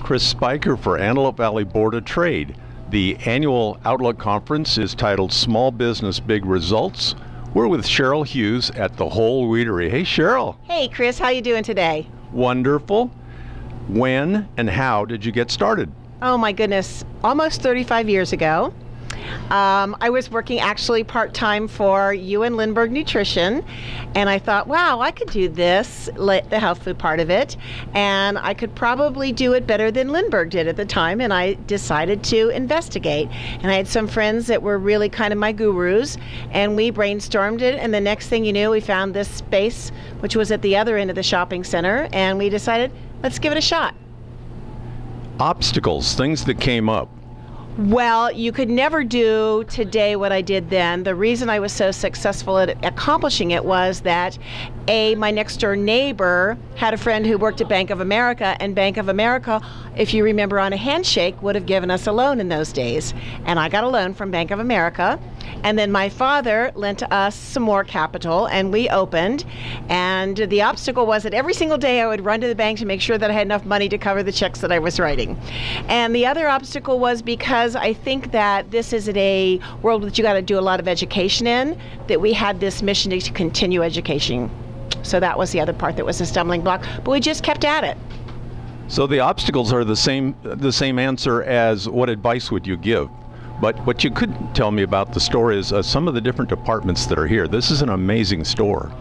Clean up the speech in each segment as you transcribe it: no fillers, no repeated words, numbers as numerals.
Chris Spicher for Antelope Valley Board of Trade. The annual Outlook Conference is titled Small Business Big Results. We're with Cheryl Hughes at the Whole Wheatery. Hey, Cheryl. Hey, Chris. How you doing today? Wonderful. When and how did you get started? Oh, my goodness. Almost 35 years ago. I was working actually part-time for Ewan Lindbergh Nutrition, and I thought, wow, I could do this, the health food part of it, and I could probably do it better than Lindbergh did at the time, and I decided to investigate. And I had some friends that were really kind of my gurus, and we brainstormed it, and the next thing you knew, we found this space, which was at the other end of the shopping center, and we decided, let's give it a shot. Obstacles, things that came up. Well, you could never do today what I did then. The reason I was so successful at accomplishing it was that my next door neighbor had a friend who worked at Bank of America, and Bank of America, if you remember, on a handshake would have given us a loan in those days. And I got a loan from Bank of America, and then my father lent us some more capital, and we opened. And the obstacle was that every single day I would run to the bank to make sure that I had enough money to cover the checks that I was writing. And the other obstacle was because I think that this is a world that you got to do a lot of education in, that we had this mission to continue education. So that was the other part that was a stumbling block, but we just kept at it. So the obstacles are the same answer as what advice would you give? But what you could tell me about the store is some of the different departments that are here. This is an amazing store.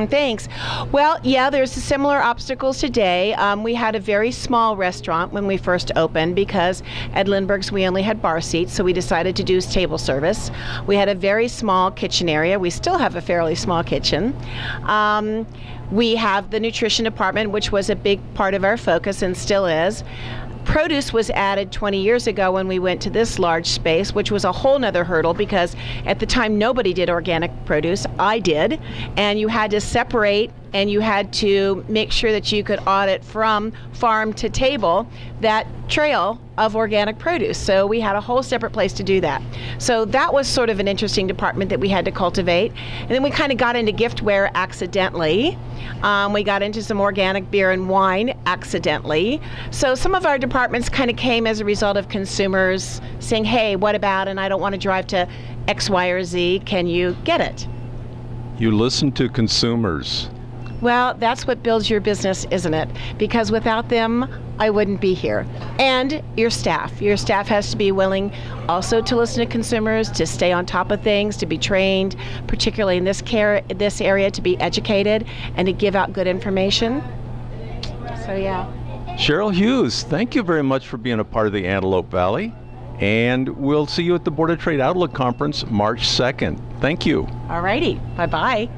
Thanks. Well, yeah, there's similar obstacles today. We had a very small restaurant when we first opened because at Lindbergh's we only had bar seats, so we decided to do table service. We had a very small kitchen area. We still have a fairly small kitchen. We have the nutrition department, which was a big part of our focus and still is. Produce was added 20 years ago when we went to this large space, which was a whole nother hurdle because at the time nobody did organic produce. I did, and you had to separate and you had to make sure that you could audit from farm to table that trail of organic produce. So we had a whole separate place to do that. So that was sort of an interesting department that we had to cultivate. And then we kind of got into giftware accidentally. We got into some organic beer and wine accidentally. So some of our departments kind of came as a result of consumers saying, hey, what about, and I don't want to drive to X, Y, or Z, can you get it? You listen to consumers. Well, that's what builds your business, isn't it? Because without them, I wouldn't be here. And your staff. Your staff has to be willing also to listen to consumers, to stay on top of things, to be trained, particularly in this area, to be educated and to give out good information. So, yeah. Cheryl Hughes, thank you very much for being a part of the Antelope Valley. And we'll see you at the Board of Trade Outlook Conference March 2nd. Thank you. All righty. Bye-bye.